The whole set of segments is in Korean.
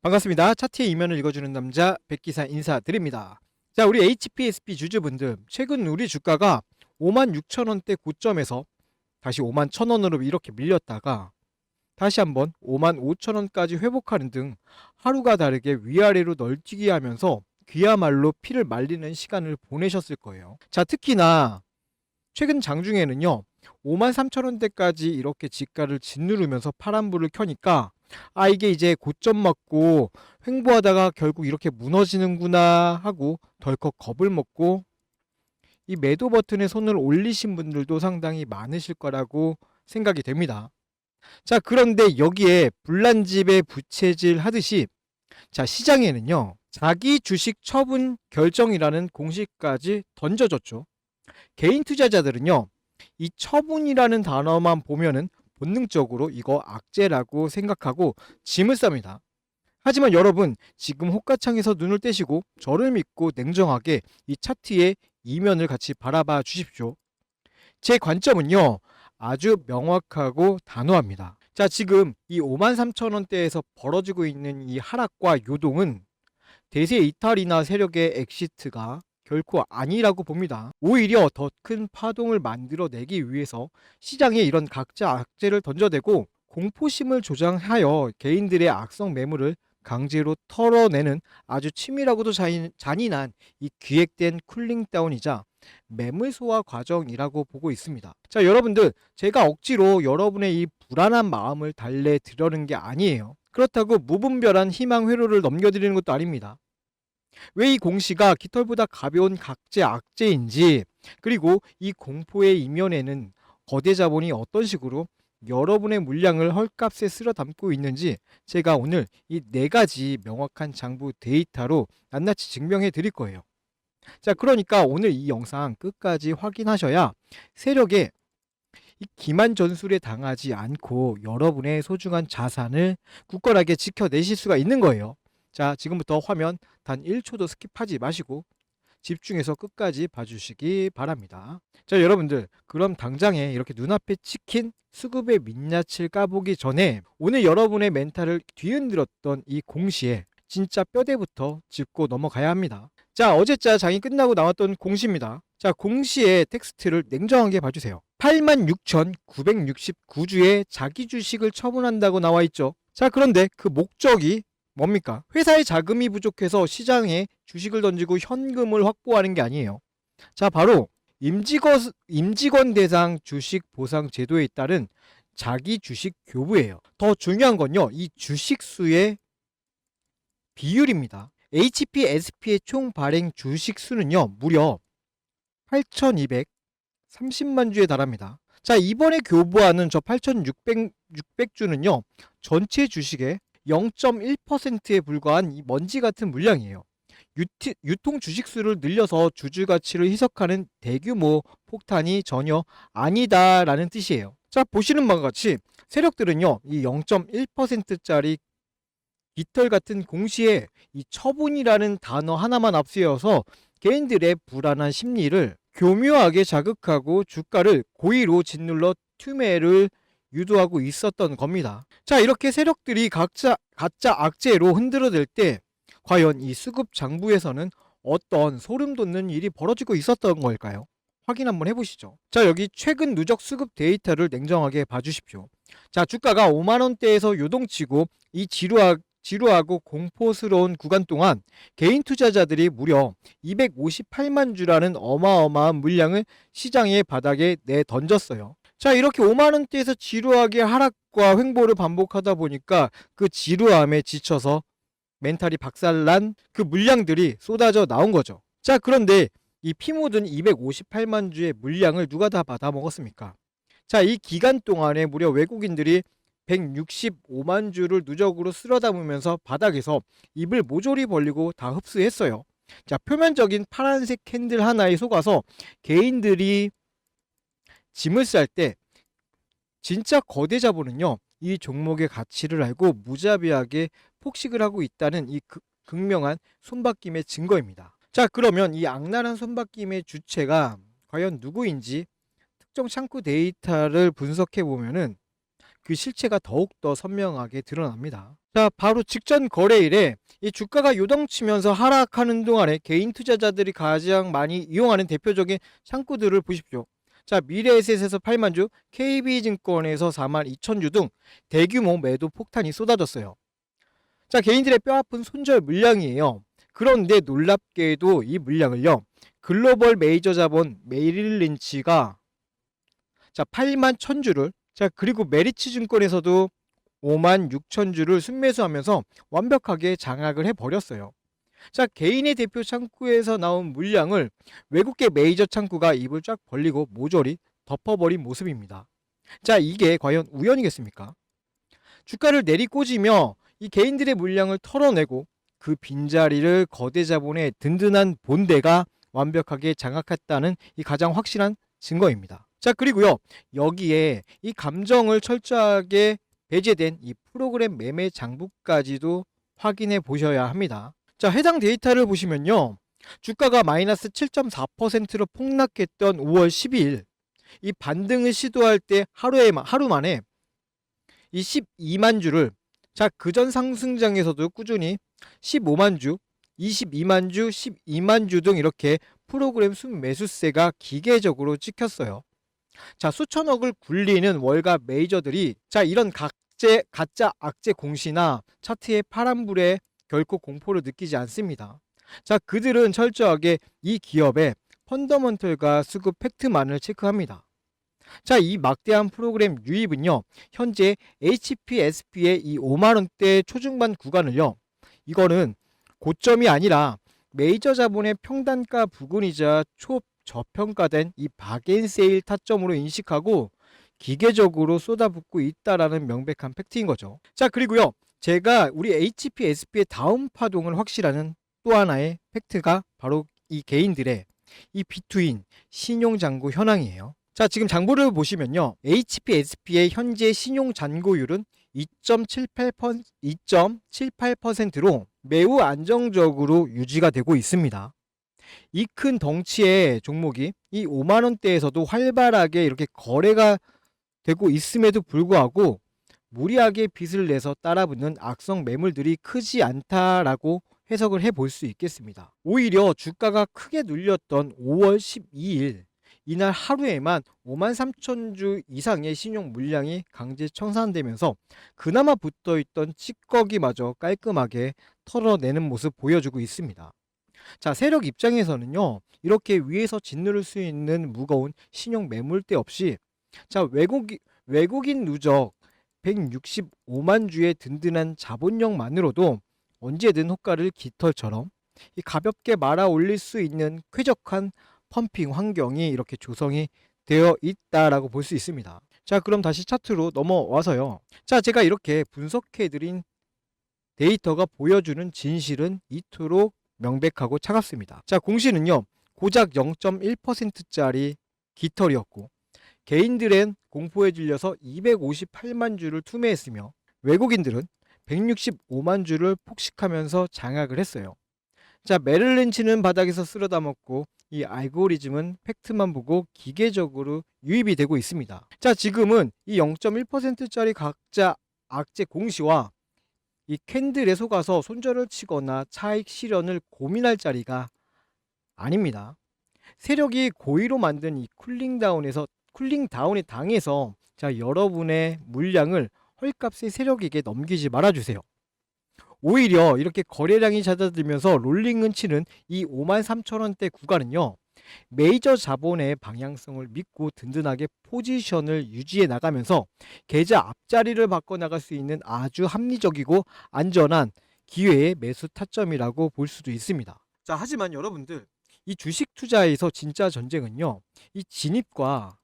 반갑습니다. 차트의 이면을 읽어주는 남자 백기사 인사드립니다. 자, 우리 HPSP 주주분들, 최근 우리 주가가 56,000원대 고점에서 다시 51,000원으로 이렇게 밀렸다가 다시 한번 55,000원까지 회복하는 등 하루가 다르게 위아래로 널뛰기 하면서 그야말로 피를 말리는 시간을 보내셨을 거예요. 자, 특히나 최근 장중에는요, 53,000원대까지 이렇게 지가를 짓누르면서 파란불을 켜니까 이게 이제 고점 맞고 횡보하다가 결국 이렇게 무너지는구나 하고 덜컥 겁을 먹고 이 매도 버튼에 손을 올리신 분들도 상당히 많으실 거라고 생각이 됩니다. 자, 그런데 여기에 불난집에 부채질 하듯이 자, 시장에는요, 자기 주식 처분 결정이라는 공식까지 던져졌죠. 개인 투자자들은요, 이 처분이라는 단어만 보면은 본능적으로 이거 악재라고 생각하고 짐을 쌉니다. 하지만 여러분, 지금 호가창에서 눈을 떼시고 저를 믿고 냉정하게 이 차트의 이면을 같이 바라봐 주십시오. 제 관점은요, 아주 명확하고 단호합니다. 자, 지금 이 53,000원대에서 벌어지고 있는 이 하락과 요동은 대세 이탈이나 세력의 엑시트가 결코 아니라고 봅니다. 오히려 더 큰 파동을 만들어내기 위해서 시장에 이런 각자 악재를 던져대고 공포심을 조장하여 개인들의 악성 매물을 강제로 털어내는 아주 치밀하고도 잔인한 이 기획된 쿨링다운이자 매물 소화 과정이라고 보고 있습니다. 자, 여러분들, 제가 억지로 여러분의 이 불안한 마음을 달래드려는 게 아니에요. 그렇다고 무분별한 희망 회로를 넘겨드리는 것도 아닙니다. 왜 이 공시가 깃털보다 가벼운 각재 악재인지, 그리고 이 공포의 이면에는 거대 자본이 어떤 식으로 여러분의 물량을 헐값에 쓸어 담고 있는지 제가 오늘 이 4가지 명확한 장부 데이터로 낱낱이 증명해 드릴 거예요. 자, 그러니까 오늘 이 영상 끝까지 확인하셔야 세력의 이 기만 전술에 당하지 않고 여러분의 소중한 자산을 굳건하게 지켜내실 수가 있는 거예요. 자, 지금부터 화면 단 1초도 스킵하지 마시고 집중해서 끝까지 봐주시기 바랍니다. 자, 여러분들, 그럼 당장에 이렇게 눈앞에 찍힌 수급의 민낯을 까보기 전에 오늘 여러분의 멘탈을 뒤흔들었던 이 공시에 진짜 뼈대부터 짚고 넘어가야 합니다. 자, 어제자 장이 끝나고 나왔던 공시입니다. 자, 공시의 텍스트를 냉정하게 봐주세요. 86,969주의 자기 주식을 처분한다고 나와 있죠. 자, 그런데 그 목적이 뭡니까? 회사의 자금이 부족해서 시장에 주식을 던지고 현금을 확보하는 게 아니에요. 자, 바로 임직원 대상 주식 보상 제도에 따른 자기 주식 교부예요. 더 중요한 건요, 이 주식 수의 비율입니다. HPSP의 총 발행 주식 수는요, 무려 8,230만 주에 달합니다. 자, 이번에 교부하는 저 8,600주는요, 전체 주식의 0.1%에 불과한 이 먼지 같은 물량이에요. 유통 주식수를 늘려서 주주 가치를 희석하는 대규모 폭탄이 전혀 아니다라는 뜻이에요. 자, 보시는 바와 같이 세력들은요, 이 0.1%짜리 깃털 같은 공시에 이 처분이라는 단어 하나만 앞세워서 개인들의 불안한 심리를 교묘하게 자극하고 주가를 고의로 짓눌러 투매를 유도하고 있었던 겁니다. 자, 이렇게 세력들이 가짜 악재로 흔들어댈 때 과연 이 수급 장부에서는 어떤 소름 돋는 일이 벌어지고 있었던 걸까요? 확인 한번 해보시죠. 자, 여기 최근 누적 수급 데이터를 냉정하게 봐주십시오. 자, 주가가 5만원대에서 요동치고 이 지루하고 공포스러운 구간 동안 개인 투자자들이 무려 258만 주라는 어마어마한 물량을 시장의 바닥에 내던졌어요. 자, 이렇게 5만원대에서 지루하게 하락과 횡보를 반복하다 보니까 그 지루함에 지쳐서 멘탈이 박살난 그 물량들이 쏟아져 나온 거죠. 자, 그런데 이 피 묻은 258만 주의 물량을 누가 다 받아 먹었습니까? 자, 이 기간 동안에 무려 외국인들이 165만 주를 누적으로 쓸어 담으면서 바닥에서 입을 모조리 벌리고 다 흡수했어요. 자, 표면적인 파란색 캔들 하나에 속아서 개인들이 짐을 쌀 때 진짜 거대 자본은요, 이 종목의 가치를 알고 무자비하게 폭식을 하고 있다는 이 극명한 손바뀜의 증거입니다. 자, 그러면 이 악랄한 손바뀜의 주체가 과연 누구인지 특정 창구 데이터를 분석해 보면은 그 실체가 더욱더 선명하게 드러납니다. 자, 바로 직전 거래일에 이 주가가 요동치면서 하락하는 동안에 개인 투자자들이 가장 많이 이용하는 대표적인 창구들을 보십시오. 자, 미래에셋에서 8만 주, KB증권에서 4만 2천 주 등 대규모 매도 폭탄이 쏟아졌어요. 자, 개인들의 뼈아픈 손절 물량이에요. 그런데 놀랍게도 이 물량을요, 글로벌 메이저 자본 메릴 린치가 자 8만 1,000주를, 자 그리고 메리츠 증권에서도 5만 6천 주를 순매수하면서 완벽하게 장악을 해버렸어요. 자, 개인의 대표 창구에서 나온 물량을 외국계 메이저 창구가 입을 쫙 벌리고 모조리 덮어버린 모습입니다. 자, 이게 과연 우연이겠습니까? 주가를 내리꽂으며 이 개인들의 물량을 털어내고 그 빈자리를 거대 자본의 든든한 본대가 완벽하게 장악했다는 이 가장 확실한 증거입니다. 자, 그리고요, 여기에 이 감정을 철저하게 배제된 이 프로그램 매매 장부까지도 확인해 보셔야 합니다. 자, 해당 데이터를 보시면요, 주가가 마이너스 7.4%로 폭락했던 5월 12일 이 반등을 시도할 때 하루 만에 이 12만 주를, 자 그전 상승장에서도 꾸준히 15만 주, 22만 주, 12만 주 등 이렇게 프로그램 순매수세가 기계적으로 찍혔어요. 자, 수천억을 굴리는 월가 메이저들이 자 이런 가짜 악재 공시나 차트의 파란불에 결코 공포를 느끼지 않습니다. 자, 그들은 철저하게 이 기업의 펀더먼털과 수급 팩트만을 체크합니다. 자, 이 막대한 프로그램 유입은요, 현재 HPSP의 이 5만원대 초중반 구간을요, 이거는 고점이 아니라 메이저 자본의 평단가 부근이자 초저평가된 이 바겐세일 타점으로 인식하고 기계적으로 쏟아붓고 있다라는 명백한 팩트인 거죠. 자, 그리고요, 제가 우리 HPSP의 다음 파동을 확실하는 또 하나의 팩트가 바로 이 개인들의 이 비투인 신용잔고 현황이에요. 자, 지금 장부를 보시면요, HPSP의 현재 신용 잔고율은 2.78%로 매우 안정적으로 유지가 되고 있습니다. 이 큰 덩치의 종목이 이 5만원대에서도 활발하게 이렇게 거래가 되고 있음에도 불구하고 무리하게 빚을 내서 따라붙는 악성 매물들이 크지 않다라고 해석을 해볼 수 있겠습니다. 오히려 주가가 크게 눌렸던 5월 12일 이날 하루에만 5만 3천 주 이상의 신용 물량이 강제 청산되면서 그나마 붙어있던 찌꺼기마저 깔끔하게 털어내는 모습 보여주고 있습니다. 자, 세력 입장에서는요, 이렇게 위에서 짓누를 수 있는 무거운 신용 매물대 없이 자 외국인 누적 165만 주의 든든한 자본력만으로도 언제든 호가를 깃털처럼 이 가볍게 말아 올릴 수 있는 쾌적한 펌핑 환경이 이렇게 조성이 되어 있다라고 볼 수 있습니다. 자, 그럼 다시 차트로 넘어와서요, 자 제가 이렇게 분석해드린 데이터가 보여주는 진실은 이토록 명백하고 차갑습니다. 자, 공시는요, 고작 0.1%짜리 깃털이었고 개인들은 공포에 질려서 258만 주를 투매했으며 외국인들은 165만 주를 폭식하면서 장악을 했어요. 자, 메릴 린치는 바닥에서 쓸어담았고 이 알고리즘은 팩트만 보고 기계적으로 유입이 되고 있습니다. 자, 지금은 이 0.1%짜리 각자 악재 공시와 이 캔들에 속아서 손절을 치거나 차익 실현을 고민할 자리가 아닙니다. 세력이 고의로 만든 이 쿨링다운에 당해서 자 여러분의 물량을 헐값의 세력에게 넘기지 말아주세요. 오히려 이렇게 거래량이 잦아들면서 롤링은 치는 이 5만 3천 원대 구간은요, 메이저 자본의 방향성을 믿고 든든하게 포지션을 유지해 나가면서 계좌 앞자리를 바꿔 나갈 수 있는 아주 합리적이고 안전한 기회의 매수 타점이라고 볼 수도 있습니다. 자, 하지만 여러분들, 이 주식 투자에서 진짜 전쟁은요, 이 진입과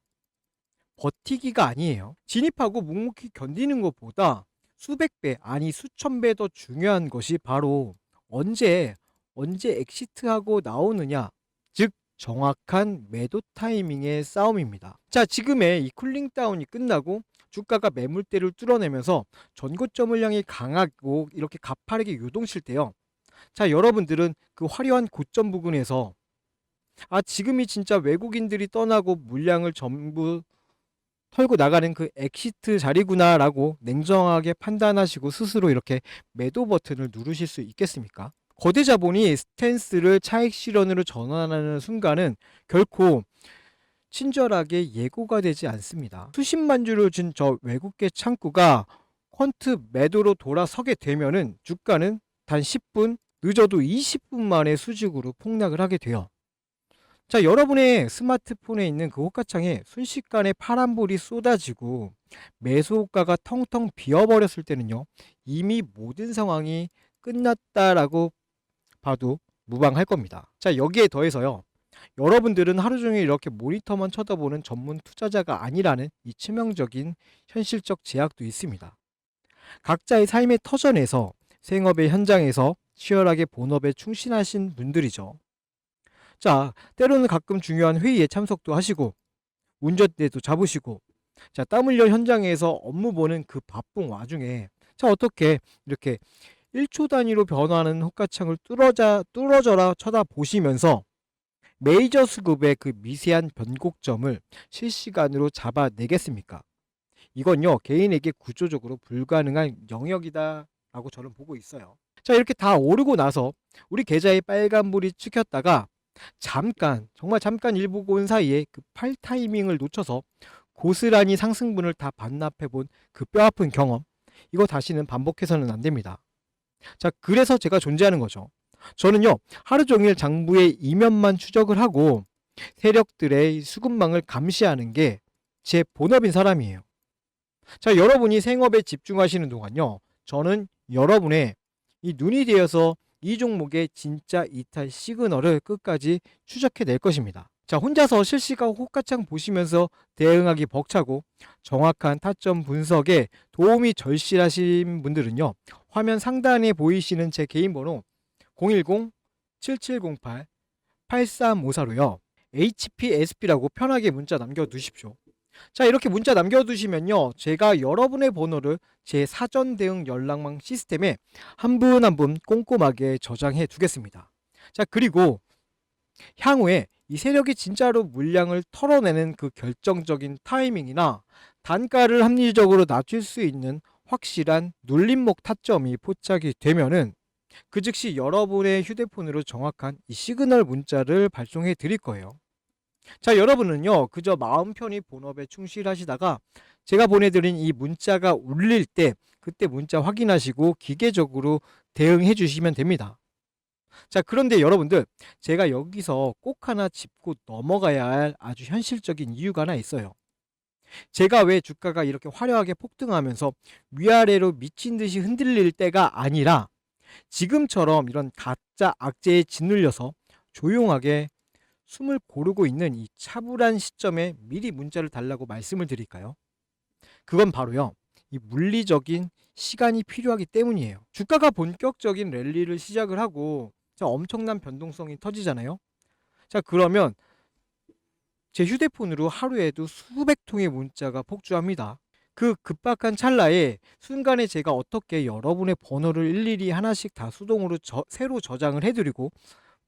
버티기가 아니에요. 진입하고 묵묵히 견디는 것보다 수백 배, 아니 수천 배 더 중요한 것이 바로 언제 엑시트하고 나오느냐, 즉 정확한 매도 타이밍의 싸움입니다. 자, 지금의 이 쿨링 다운이 끝나고 주가가 매물대를 뚫어내면서 전고점을 향해 강하고 이렇게 가파르게 요동칠 때요, 자 여러분들은 그 화려한 고점 부근에서 지금이 진짜 외국인들이 떠나고 물량을 전부 털고 나가는 그 엑시트 자리구나라고 냉정하게 판단하시고 스스로 이렇게 매도 버튼을 누르실 수 있겠습니까? 거대 자본이 스탠스를 차익 실현으로 전환하는 순간은 결코 친절하게 예고가 되지 않습니다. 수십만 주를 준 저 외국계 창구가 퀀트 매도로 돌아서게 되면은 주가는 단 10분, 늦어도 20분 만에 수직으로 폭락을 하게 돼요. 자, 여러분의 스마트폰에 있는 그 호가창에 순식간에 파란불이 쏟아지고 매수 호가가 텅텅 비어버렸을 때는요, 이미 모든 상황이 끝났다라고 봐도 무방할 겁니다. 자, 여기에 더해서요, 여러분들은 하루 종일 이렇게 모니터만 쳐다보는 전문 투자자가 아니라는 이 치명적인 현실적 제약도 있습니다. 각자의 삶의 터전에서 생업의 현장에서 치열하게 본업에 충실하신 분들이죠. 자, 때로는 가끔 중요한 회의에 참석도 하시고 운전대도 잡으시고, 자, 땀 흘려 현장에서 업무 보는 그 바쁜 와중에, 자, 어떻게 이렇게 1초 단위로 변화하는 호가창을 뚫어져라 쳐다보시면서 메이저 수급의 그 미세한 변곡점을 실시간으로 잡아내겠습니까? 이건요, 개인에게 구조적으로 불가능한 영역이다라고 저는 보고 있어요. 자, 이렇게 다 오르고 나서 우리 계좌에 빨간불이 찍혔다가 잠깐, 정말 잠깐 일 보고 온 사이에 그 팔 타이밍을 놓쳐서 고스란히 상승분을 다 반납해 본 그 뼈아픈 경험, 이거 다시는 반복해서는 안 됩니다. 자, 그래서 제가 존재하는 거죠. 저는요, 하루 종일 장부의 이면만 추적을 하고 세력들의 수급망을 감시하는 게 제 본업인 사람이에요. 자, 여러분이 생업에 집중하시는 동안요, 저는 여러분의 이 눈이 되어서 이 종목의 진짜 이탈 시그널을 끝까지 추적해낼 것입니다. 자, 혼자서 실시간 호가창 보시면서 대응하기 벅차고 정확한 타점 분석에 도움이 절실하신 분들은요, 화면 상단에 보이시는 제 개인 번호 010-7708-8354로요, HPSP라고 편하게 문자 남겨두십시오. 자, 이렇게 문자 남겨두시면요, 제가 여러분의 번호를 제 사전 대응 연락망 시스템에 한 분 한 분 꼼꼼하게 저장해 두겠습니다. 자, 그리고 향후에 이 세력이 진짜로 물량을 털어내는 그 결정적인 타이밍이나 단가를 합리적으로 낮출 수 있는 확실한 눌림목 타점이 포착이 되면은 그 즉시 여러분의 휴대폰으로 정확한 이 시그널 문자를 발송해 드릴 거예요. 자, 여러분은요, 그저 마음 편히 본업에 충실하시다가 제가 보내드린 이 문자가 울릴 때 그때 문자 확인하시고 기계적으로 대응해 주시면 됩니다. 자, 그런데 여러분들, 제가 여기서 꼭 하나 짚고 넘어가야 할 아주 현실적인 이유가 하나 있어요. 제가 왜 주가가 이렇게 화려하게 폭등하면서 위아래로 미친 듯이 흔들릴 때가 아니라 지금처럼 이런 가짜 악재에 짓눌려서 조용하게 숨을 고르고 있는 이 차분한 시점에 미리 문자를 달라고 말씀을 드릴까요? 그건 바로요, 이 물리적인 시간이 필요하기 때문이에요. 주가가 본격적인 랠리를 시작을 하고, 자, 엄청난 변동성이 터지잖아요. 자, 그러면 제 휴대폰으로 하루에도 수백 통의 문자가 폭주합니다. 그 급박한 찰나에 순간에 제가 어떻게 여러분의 번호를 일일이 하나씩 다 수동으로 새로 저장을 해드리고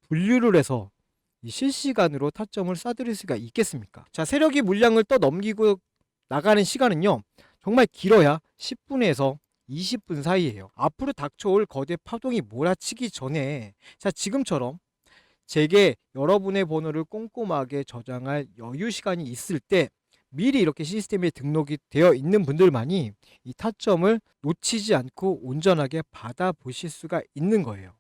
분류를 해서 이 실시간으로 타점을 쏴드릴 수가 있겠습니까? 자, 세력이 물량을 떠넘기고 나가는 시간은요, 정말 길어야 10분에서 20분 사이예요. 앞으로 닥쳐올 거대 파동이 몰아치기 전에, 자, 지금처럼 제게 여러분의 번호를 꼼꼼하게 저장할 여유 시간이 있을 때 미리 이렇게 시스템에 등록이 되어 있는 분들만이 이 타점을 놓치지 않고 온전하게 받아보실 수가 있는 거예요.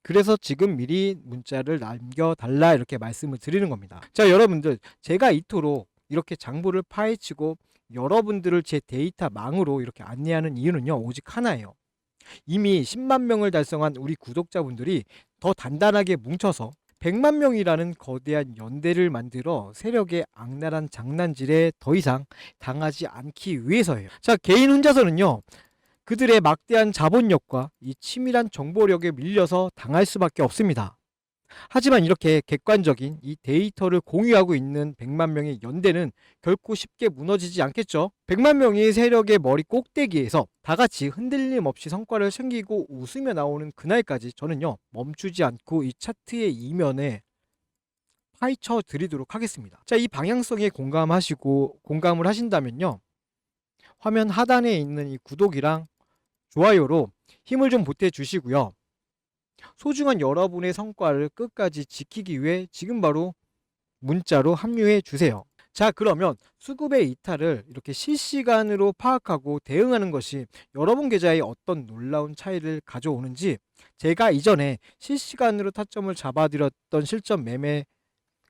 그래서 지금 미리 문자를 남겨달라 이렇게 말씀을 드리는 겁니다. 자, 여러분들, 제가 이토록 이렇게 장부를 파헤치고 여러분들을 제 데이터 망으로 이렇게 안내하는 이유는요, 오직 하나예요. 이미 10만 명을 달성한 우리 구독자분들이 더 단단하게 뭉쳐서 100만 명이라는 거대한 연대를 만들어 세력의 악랄한 장난질에 더 이상 당하지 않기 위해서예요. 자, 개인 혼자서는요, 그들의 막대한 자본력과 이 치밀한 정보력에 밀려서 당할 수밖에 없습니다. 하지만 이렇게 객관적인 이 데이터를 공유하고 있는 100만 명의 연대는 결코 쉽게 무너지지 않겠죠. 100만 명의 세력의 머리 꼭대기에서 다 같이 흔들림 없이 성과를 챙기고 웃으며 나오는 그날까지 저는요, 멈추지 않고 이 차트의 이면에 파헤쳐 드리도록 하겠습니다. 자, 이 방향성에 공감을 하신다면요, 화면 하단에 있는 이 구독이랑 좋아요로 힘을 좀 보태 주시고요. 소중한 여러분의 성과를 끝까지 지키기 위해 지금 바로 문자로 합류해 주세요. 자, 그러면 수급의 이탈을 이렇게 실시간으로 파악하고 대응하는 것이 여러분 계좌에 어떤 놀라운 차이를 가져오는지, 제가 이전에 실시간으로 타점을 잡아드렸던 실전 매매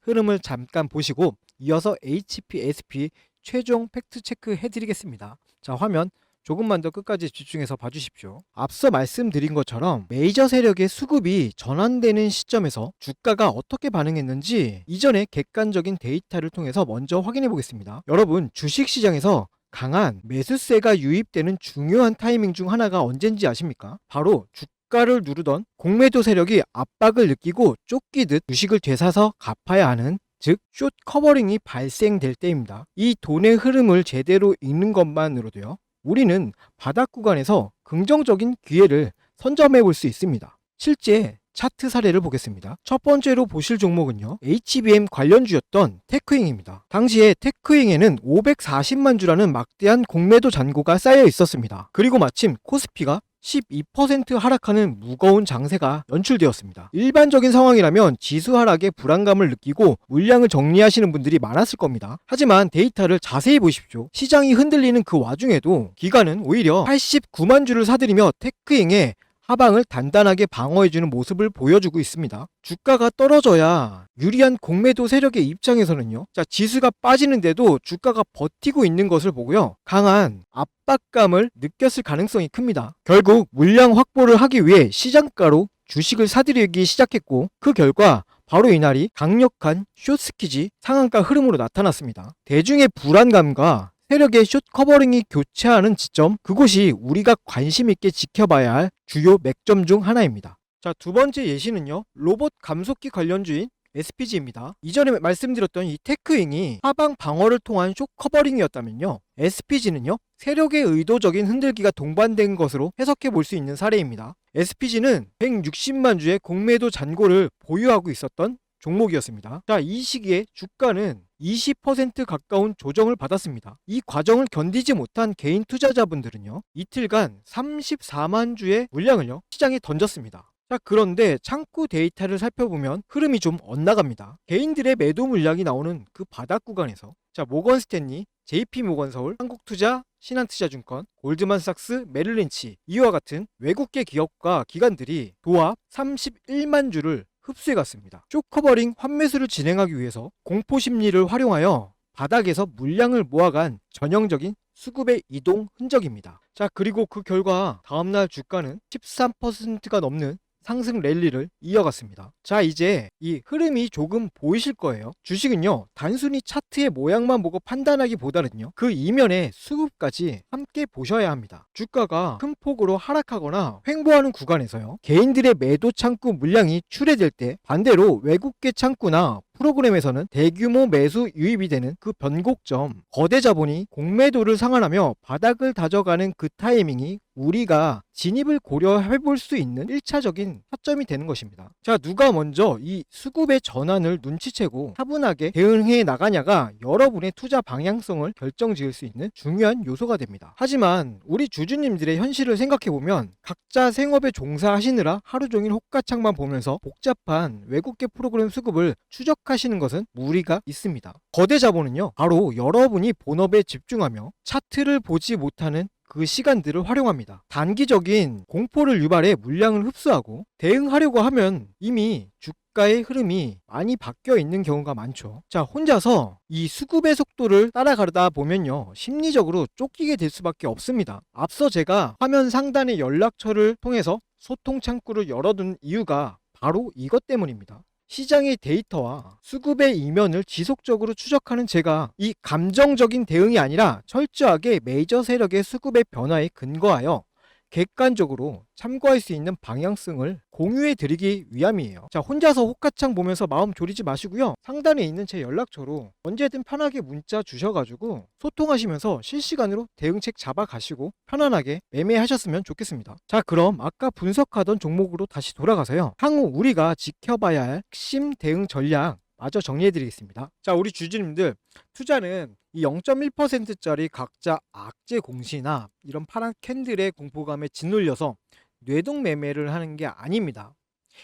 흐름을 잠깐 보시고 이어서 HPSP 최종 팩트 체크 해드리겠습니다. 자, 화면 조금만 더 끝까지 집중해서 봐주십시오. 앞서 말씀드린 것처럼 메이저 세력의 수급이 전환되는 시점에서 주가가 어떻게 반응했는지 이전에 객관적인 데이터를 통해서 먼저 확인해 보겠습니다. 여러분, 주식시장에서 강한 매수세가 유입되는 중요한 타이밍 중 하나가 언젠지 아십니까? 바로 주가를 누르던 공매도 세력이 압박을 느끼고 쫓기듯 주식을 되사서 갚아야 하는, 즉 숏 커버링이 발생될 때입니다. 이 돈의 흐름을 제대로 읽는 것만으로도요, 우리는 바닥 구간에서 긍정적인 기회를 선점해 볼 수 있습니다. 실제 차트 사례를 보겠습니다. 첫 번째로 보실 종목은요, HBM 관련주였던 테크잉입니다. 당시에 테크잉에는 540만 주라는 막대한 공매도 잔고가 쌓여 있었습니다. 그리고 마침 코스피가 12% 하락하는 무거운 장세가 연출되었습니다. 일반적인 상황이라면 지수 하락에 불안감을 느끼고 물량을 정리하시는 분들이 많았을 겁니다. 하지만 데이터를 자세히 보십시오. 시장이 흔들리는 그 와중에도 기관은 오히려 89만 주를 사들이며 테크잉의 하방을 단단하게 방어해주는 모습을 보여주고 있습니다. 주가가 떨어져야 유리한 공매도 세력의 입장에서는요, 자, 지수가 빠지는데도 주가가 버티고 있는 것을 보고요, 강한 압박감을 느꼈을 가능성이 큽니다. 결국 물량 확보를 하기 위해 시장가로 주식을 사들이기 시작했고, 그 결과 바로 이날이 강력한 숏스키지 상한가 흐름으로 나타났습니다. 대중의 불안감과 세력의 숏 커버링이 교차하는 지점, 그곳이 우리가 관심 있게 지켜봐야 할 주요 맥점 중 하나입니다. 자, 두 번째 예시는요, 로봇 감속기 관련주인 SPG입니다. 이전에 말씀드렸던 이 테크잉이 하방 방어를 통한 숏 커버링이었다면요, SPG는요, 세력의 의도적인 흔들기가 동반된 것으로 해석해 볼 수 있는 사례입니다. SPG는 160만 주의 공매도 잔고를 보유하고 있었던 종목이었습니다. 자, 이 시기에 주가는 20% 가까운 조정을 받았습니다. 이 과정을 견디지 못한 개인 투자자분들은요, 이틀간 34만 주의 물량을요, 시장에 던졌습니다. 자, 그런데 창구 데이터를 살펴보면 흐름이 좀 엇나갑니다. 개인들의 매도 물량이 나오는 그 바닥 구간에서, 자, 모건스탠리, JP모건서울, 한국투자, 신한투자증권, 골드만삭스, 메릴린치, 이와 같은 외국계 기업과 기관들이 도합 31만 주를 흡수해갔습니다. 숏커버링 환매수를 진행하기 위해서 공포심리를 활용하여 바닥에서 물량을 모아간 전형적인 수급의 이동 흔적입니다. 자, 그리고 그 결과 다음날 주가는 13%가 넘는 상승 랠리를 이어갔습니다. 자, 이제 이 흐름이 조금 보이실 거예요. 주식은요, 단순히 차트의 모양만 보고 판단하기보다는요, 그 이면의 수급까지 함께 보셔야 합니다. 주가가 큰 폭으로 하락하거나 횡보하는 구간에서요, 개인들의 매도 창구 물량이 출회될 때 반대로 외국계 창구나 프로그램에서는 대규모 매수 유입이 되는 그 변곡점, 거대 자본이 공매도를 상환하며 바닥을 다져가는 그 타이밍이 우리가 진입을 고려해 볼 수 있는 1차적인 타점이 되는 것입니다. 자, 누가 먼저 이 수급의 전환을 눈치채고 차분하게 대응해 나가냐가 여러분의 투자 방향성을 결정지을 수 있는 중요한 요소가 됩니다. 하지만 우리 주주님들의 현실을 생각해보면 각자 생업에 종사하시느라 하루 종일 호가창만 보면서 복잡한 외국계 프로그램 수급을 추적하시는 것은 무리가 있습니다. 거대 자본은요, 바로 여러분이 본업에 집중하며 차트를 보지 못하는 그 시간들을 활용합니다. 단기적인 공포를 유발해 물량을 흡수하고 대응하려고 하면 이미 주가의 흐름이 많이 바뀌어 있는 경우가 많죠. 자, 혼자서 이 수급의 속도를 따라가다 보면요, 심리적으로 쫓기게 될 수밖에 없습니다. 앞서 제가 화면 상단의 연락처를 통해서 소통 창구를 열어둔 이유가 바로 이것 때문입니다. 시장의 데이터와 수급의 이면을 지속적으로 추적하는 제가 이 감정적인 대응이 아니라 철저하게 메이저 세력의 수급의 변화에 근거하여 객관적으로 참고할 수 있는 방향성을 공유해 드리기 위함이에요. 자, 혼자서 호가창 보면서 마음 졸이지 마시고요, 상단에 있는 제 연락처로 언제든 편하게 문자 주셔가지고 소통하시면서 실시간으로 대응책 잡아가시고 편안하게 매매하셨으면 좋겠습니다. 자, 그럼 아까 분석하던 종목으로 다시 돌아가서요, 향후 우리가 지켜봐야 할 핵심 대응 전략 마저 정리해 드리겠습니다. 자, 우리 주주님들, 투자는 이 0.1%짜리 각자 악재 공시나 이런 파란 캔들의 공포감에 짓눌려서 뇌동 매매를 하는 게 아닙니다.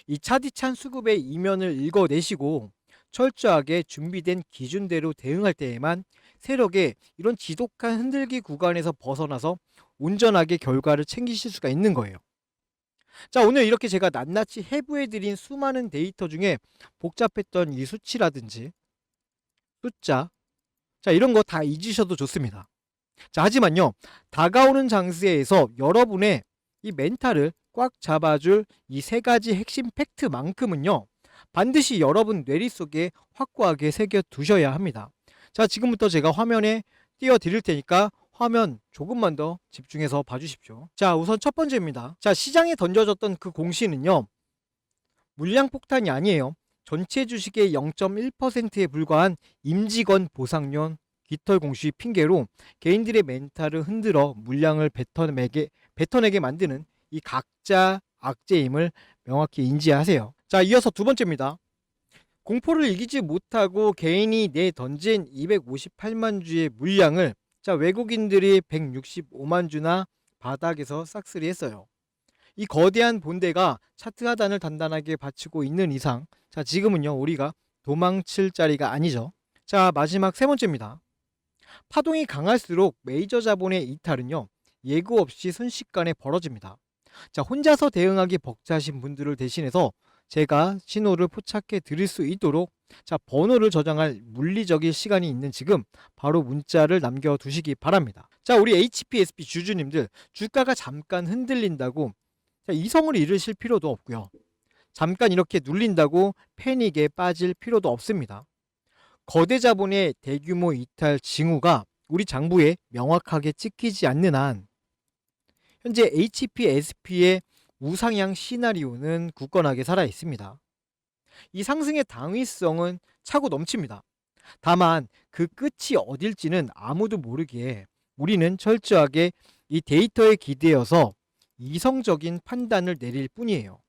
이 차디찬 수급의 이면을 읽어내시고 철저하게 준비된 기준대로 대응할 때에만 세력의 이런 지독한 흔들기 구간에서 벗어나서 온전하게 결과를 챙기실 수가 있는 거예요. 자, 오늘 이렇게 제가 낱낱이 해부해드린 수많은 데이터 중에 복잡했던 이 수치라든지 숫자, 자, 이런 거 다 잊으셔도 좋습니다. 자, 하지만요, 다가오는 장세에서 여러분의 이 멘탈을 꽉 잡아줄 이 세 가지 핵심 팩트만큼은요, 반드시 여러분 뇌리 속에 확고하게 새겨 두셔야 합니다. 자, 지금부터 제가 화면에 띄워 드릴 테니까 화면 조금만 더 집중해서 봐주십시오. 자, 우선 첫 번째입니다. 자, 시장에 던져졌던 그 공시는요, 물량 폭탄이 아니에요. 전체 주식의 0.1%에 불과한 임직원 보상론 깃털 공시 핑계로 개인들의 멘탈을 흔들어 물량을 뱉어내게 만드는 이 각자 악재임을 명확히 인지하세요. 자, 이어서 두 번째입니다. 공포를 이기지 못하고 개인이 내던진 258만 주의 물량을, 자, 외국인들이 165만 주나 바닥에서 싹쓸이 했어요. 이 거대한 본대가 차트 하단을 단단하게 받치고 있는 이상, 자, 지금은요, 우리가 도망칠 자리가 아니죠. 자, 마지막 세 번째입니다. 파동이 강할수록 메이저 자본의 이탈은요, 예고 없이 순식간에 벌어집니다. 자, 혼자서 대응하기 벅차신 분들을 대신해서 제가 신호를 포착해 드릴 수 있도록, 자, 번호를 저장할 물리적인 시간이 있는 지금 바로 문자를 남겨 두시기 바랍니다. 자, 우리 HPSP 주주님들, 주가가 잠깐 흔들린다고, 자, 이성을 잃으실 필요도 없고요. 잠깐 이렇게 눌린다고 패닉에 빠질 필요도 없습니다. 거대 자본의 대규모 이탈 징후가 우리 장부에 명확하게 찍히지 않는 한 현재 HPSP의 우상향 시나리오는 굳건하게 살아 있습니다. 이 상승의 당위성은 차고 넘칩니다. 다만 그 끝이 어딜지는 아무도 모르기에 우리는 철저하게 이 데이터에 기대어서 이성적인 판단을 내릴 뿐이에요.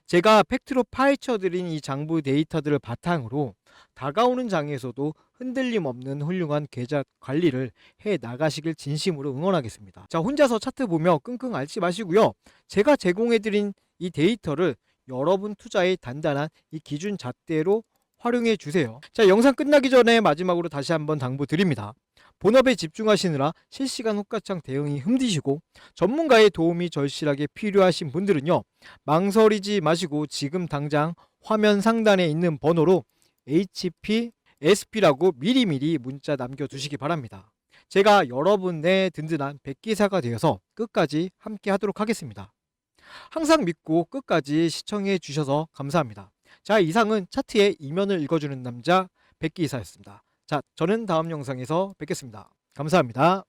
제가 팩트로 파헤쳐드린 이 장부 데이터들을 바탕으로 다가오는 장에서도 흔들림 없는 훌륭한 계좌 관리를 해 나가시길 진심으로 응원하겠습니다. 자, 혼자서 차트 보며 끙끙 앓지 마시고요. 제가 제공해드린 이 데이터를 여러분 투자의 단단한 이 기준 잣대로 활용해 주세요. 자, 영상 끝나기 전에 마지막으로 다시 한번 당부드립니다. 본업에 집중하시느라 실시간 호가창 대응이 힘드시고 전문가의 도움이 절실하게 필요하신 분들은요, 망설이지 마시고 지금 당장 화면 상단에 있는 번호로 HPSP라고 미리미리 문자 남겨두시기 바랍니다. 제가 여러분의 든든한 백기사가 되어서 끝까지 함께 하도록 하겠습니다. 항상 믿고 끝까지 시청해 주셔서 감사합니다. 자, 이상은 차트의 이면을 읽어주는 남자 백기사였습니다. 자, 저는 다음 영상에서 뵙겠습니다. 감사합니다.